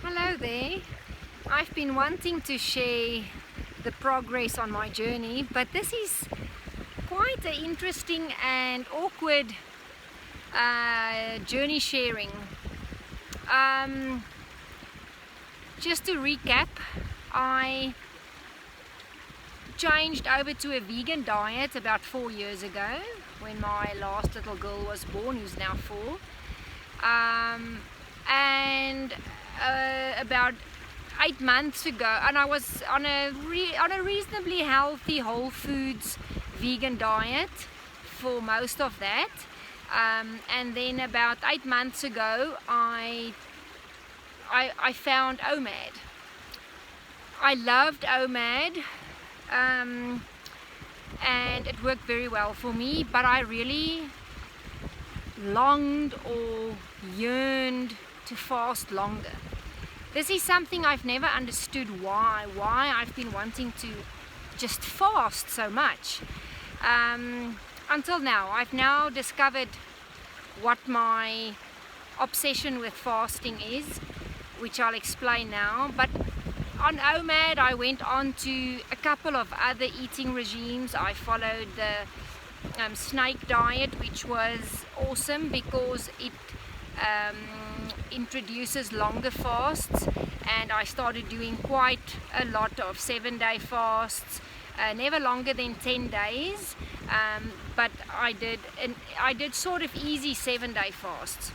Hello there. I've been wanting to share the progress on my journey, but this is quite an interesting and awkward journey sharing. Just to recap, I changed over to a vegan diet about 4 years ago when my last little girl was born, who's now 4. And about 8 months ago, and I was on a reasonably healthy whole foods vegan diet for most of that, and then about 8 months ago I found OMAD. I loved OMAD, and it worked very well for me, but I really longed or yearned to fast longer. This is something I've never understood why I've been wanting to just fast so much. Until now, I've now discovered what my obsession with fasting is, which I'll explain now. But on OMAD, I went on to a couple of other eating regimes. I followed the snake diet, which was awesome because it introduces longer fasts, and I started doing quite a lot of 7-day fasts, never longer than 10 days, but I did sort of easy 7-day fasts.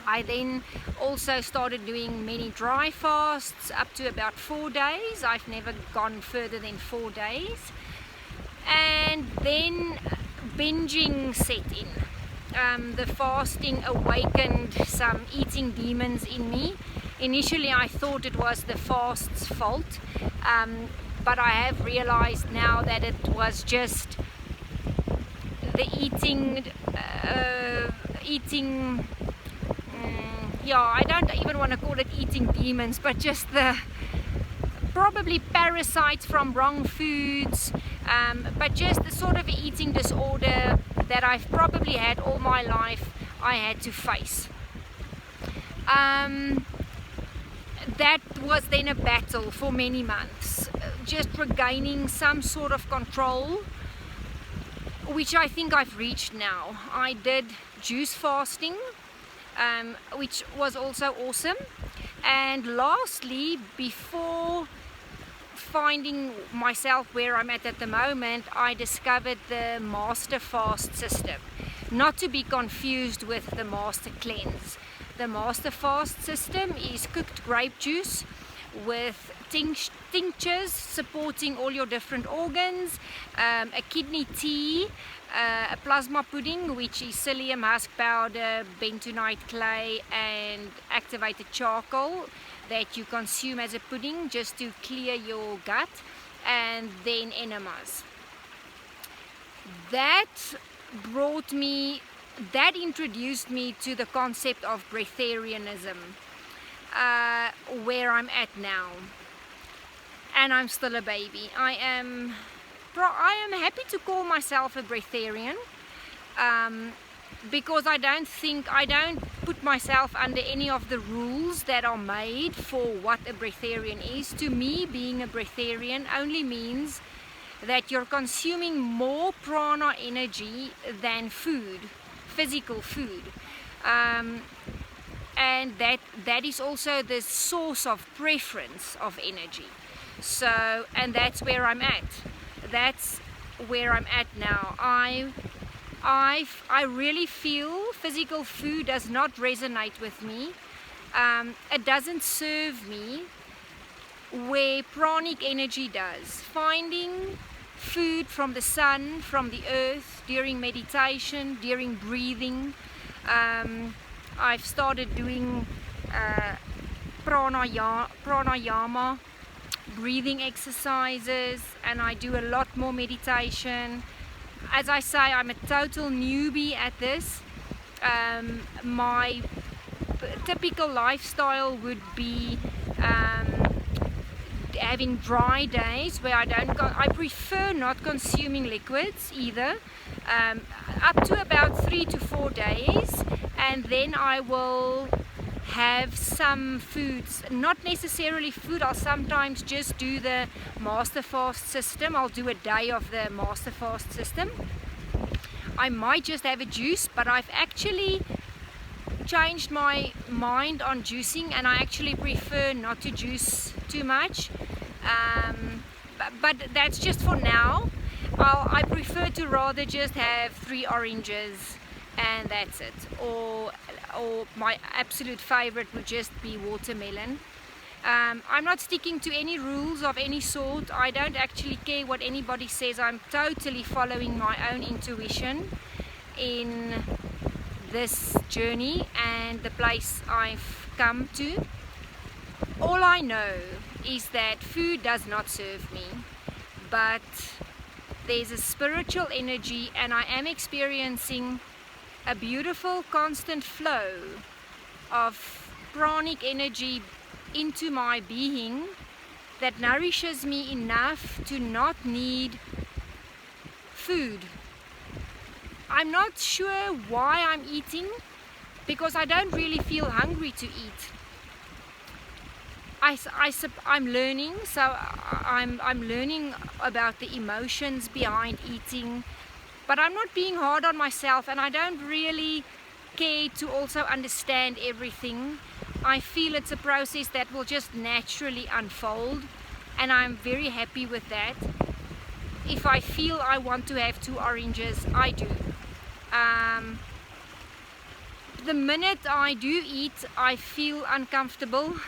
I then also started doing many dry fasts up to about 4 days. I've never gone further than 4 days, and then binging set in. The fasting awakened some eating demons in me. Initially I thought it was the fast's fault, but I have realized now that it was just the I don't even want to call it eating demons, but just the probably parasites from wrong foods, but just the sort of eating disorder that I've probably had all my life, I had to face. That was then a battle for many months, just regaining some sort of control, which I think I've reached now. I did juice fasting, which was also awesome. And lastly, before finding myself where I'm at the moment, I discovered the Master Fast system, not to be confused with the Master Cleanse. The Master Fast system is cooked grape juice with tinctures supporting all your different organs, a kidney tea, a plasma pudding, which is psyllium husk powder, bentonite clay and activated charcoal that you consume as a pudding just to clear your gut, and then enemas. That introduced me to the concept of breatharianism, where I'm at now, and I'm still a baby. I am happy to call myself a breatharian, because I don't put myself under any of the rules that are made for what a breatharian is. To me, being a breatharian only means that you're consuming more prana energy than food, physical food, and that is also the source of preference of energy. So, and that's where I'm at. That's where I'm at now. I really feel physical food does not resonate with me. It doesn't serve me where pranic energy does. Finding food from the sun, from the earth, during meditation, during breathing. I've started doing pranayama, breathing exercises, and I do a lot more meditation. As I say, I'm a total newbie at this. My typical lifestyle would be having dry days where I prefer not consuming liquids either, up to about 3 to 4 days, and then I will have some foods, not necessarily food. I'll sometimes just do the master fast system. I'll do a day of the master fast system. I might just have a juice, but I've actually changed my mind on juicing, and I actually prefer not to juice too much, but that's just for now. I prefer to rather just have 3 oranges and that's it, or my absolute favorite would just be watermelon. I'm not sticking to any rules of any sort. I don't actually care what anybody says. I'm totally following my own intuition in this journey and the place I've come to. All I know is that food does not serve me, but there's a spiritual energy, and I am experiencing a beautiful constant flow of pranic energy into my being that nourishes me enough to not need food. I'm not sure why I'm eating, because I don't really feel hungry to eat. I'm learning, so I'm learning about the emotions behind eating, but I'm not being hard on myself, and I don't really care to also understand everything. I feel it's a process that will just naturally unfold, and I'm very happy with that. If I feel I want to have 2 oranges, I do. The minute I do eat, I feel uncomfortable.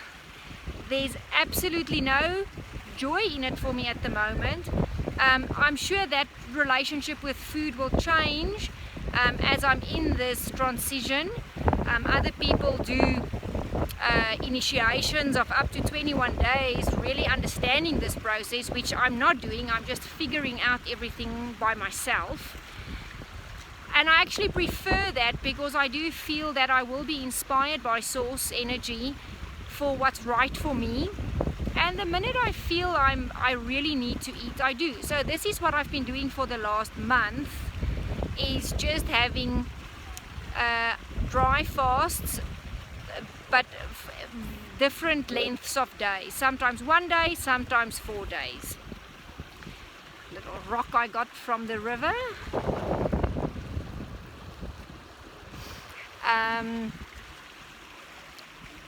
There's absolutely no joy in it for me at the moment. I'm sure that relationship with food will change as I'm in this transition. Other people do initiations of up to 21 days, really understanding this process, which I'm not doing. I'm just figuring out everything by myself. And I actually prefer that, because I do feel that I will be inspired by source energy for what's right for me. And the minute I feel I really need to eat, I do. So this is what I've been doing for the last month, is just having dry fasts, but different lengths of days. Sometimes 1 day, sometimes 4 days. Little rock I got from the river.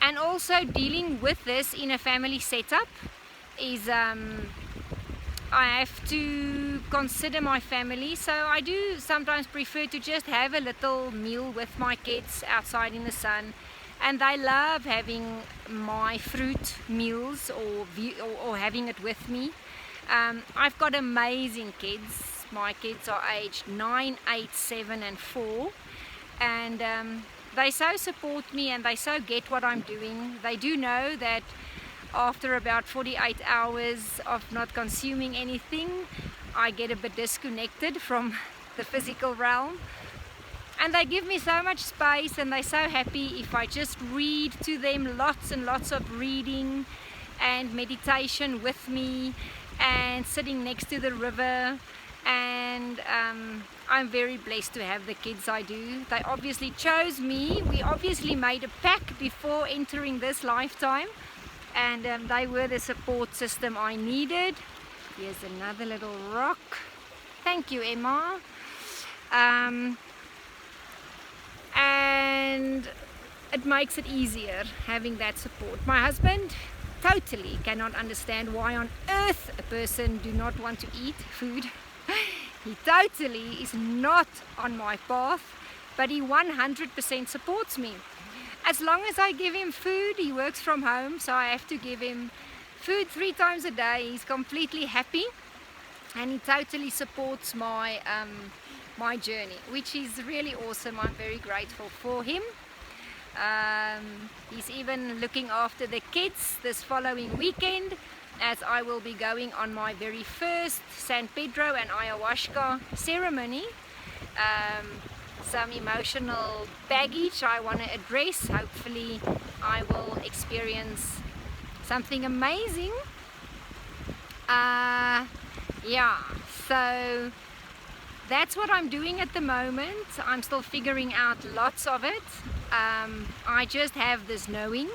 And also dealing with this in a family setup is I have to consider my family, so I do sometimes prefer to just have a little meal with my kids outside in the sun, and they love having my fruit meals or having it with me. I've got amazing kids. My kids are aged 9, 8, 7 and 4, and they so support me, and they so get what I'm doing. They do know that after about 48 hours of not consuming anything, I get a bit disconnected from the physical realm. And they give me so much space, and they're so happy if I just read to them, lots and lots of reading and meditation with me, and sitting next to the river. And I'm very blessed to have the kids I do. They obviously chose me. We obviously made a pact before entering this lifetime, and they were the support system I needed. Here's another little rock. Thank you, Emma. And it makes it easier having that support. My husband totally cannot understand why on earth a person do not want to eat food. He totally is not on my path, but he 100% supports me. As long as I give him food, he works from home, so I have to give him food 3 times a day. He's completely happy, and he totally supports my my journey, which is really awesome. I'm very grateful for him. He's even looking after the kids this following weekend, as I will be going on my very first San Pedro and ayahuasca ceremony. Some emotional baggage I want to address. Hopefully I will experience something amazing. Yeah, so that's what I'm doing at the moment. I'm still figuring out lots of it. I just have this knowing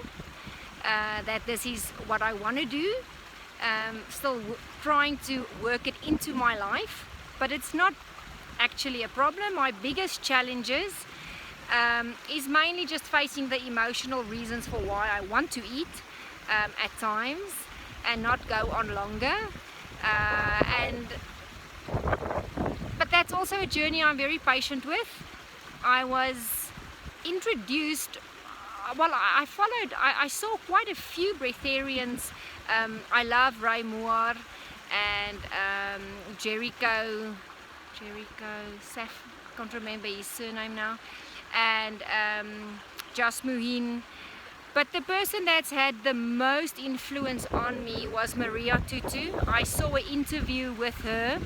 that this is what I want to do. Still trying to work it into my life, but it's not actually a problem. My biggest challenges is mainly just facing the emotional reasons for why I want to eat at times and not go on longer. But that's also a journey I'm very patient with. I was introduced, well, I saw quite a few breatharians. I love Ray Moore and Jericho, Saf, can't remember his surname now, and Jas Muhin. But the person that's had the most influence on me was Maria Tutu. I saw an interview with her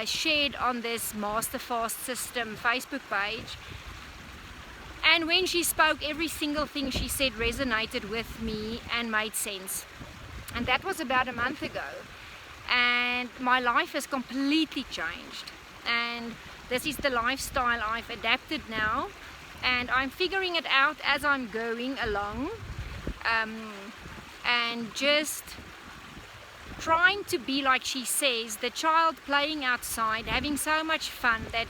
shared on this Master Fast System Facebook page. And when she spoke, every single thing she said resonated with me and made sense. And that was about a month ago. And my life has completely changed. And this is the lifestyle I've adapted now. And I'm figuring it out as I'm going along. And just trying to be, like she says, the child playing outside, having so much fun that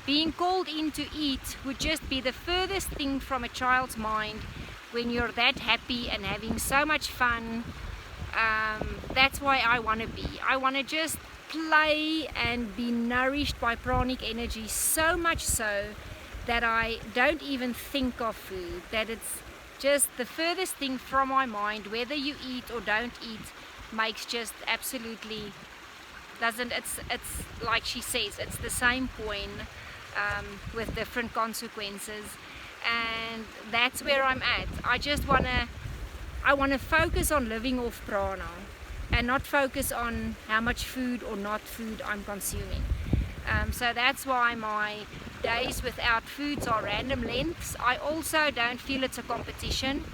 being called in to eat would just be the furthest thing from a child's mind when you're that happy and having so much fun. That's why I want to be. I want to just play and be nourished by pranic energy, so much so that I don't even think of food, that it's just the furthest thing from my mind. Whether you eat or don't eat makes just absolutely doesn't, it's like she says, it's the same coin with different consequences. And that's where I'm at. I want to focus on living off prana and not focus on how much food or not food I'm consuming. So that's why my days without foods are random lengths. I also don't feel it's a competition.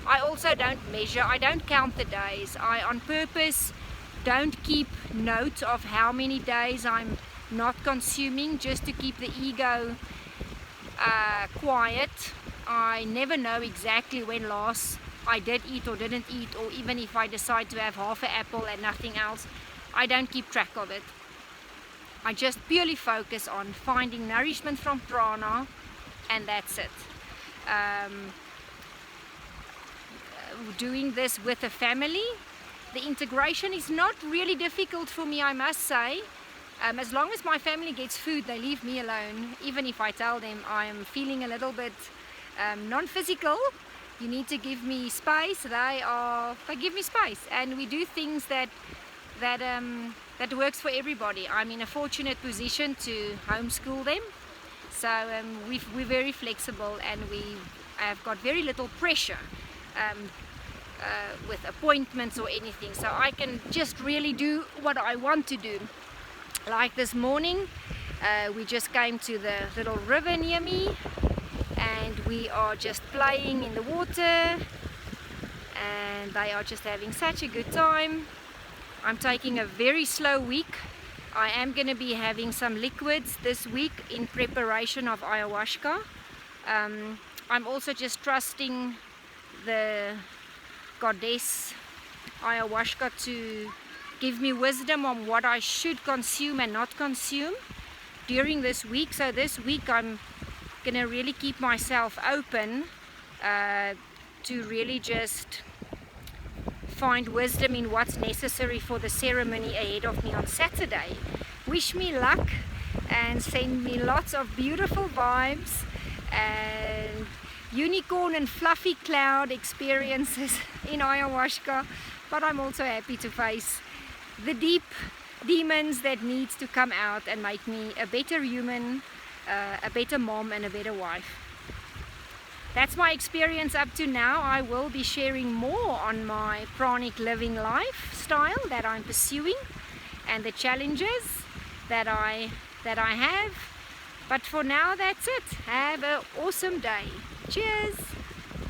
I also don't measure, I don't count the days. I on purpose don't keep note of how many days I'm not consuming, just to keep the ego quiet. I never know exactly when last I did eat or didn't eat, or even if I decide to have half an apple and nothing else, I don't keep track of it. I just purely focus on finding nourishment from prana, and that's it. Doing this with a family, the integration is not really difficult for me, I must say. As long as my family gets food, they leave me alone. Even if I tell them I'm feeling a little bit non-physical, you need to give me space, they give me space, and we do things that works for everybody. I'm in a fortunate position to homeschool them, so we're very flexible, and we have got very little pressure with appointments or anything, so I can just really do what I want to do. Like this morning, we just came to the little river near me, and we are just playing in the water, and they are just having such a good time. I'm taking a very slow week. I am going to be having some liquids this week in preparation of ayahuasca. I'm also just trusting the goddess ayahuasca to give me wisdom on what I should consume and not consume during this week. So this week I'm gonna really keep myself open to really just find wisdom in what's necessary for the ceremony ahead of me on Saturday. Wish me luck and send me lots of beautiful vibes and unicorn and fluffy cloud experiences in ayahuasca, but I'm also happy to face the deep demons that needs to come out and make me a better human, a better mom, and a better wife. That's my experience up to now. I will be sharing more on my pranic living lifestyle that I'm pursuing and the challenges that I have. But for now, that's it. Have an awesome day. Cheers!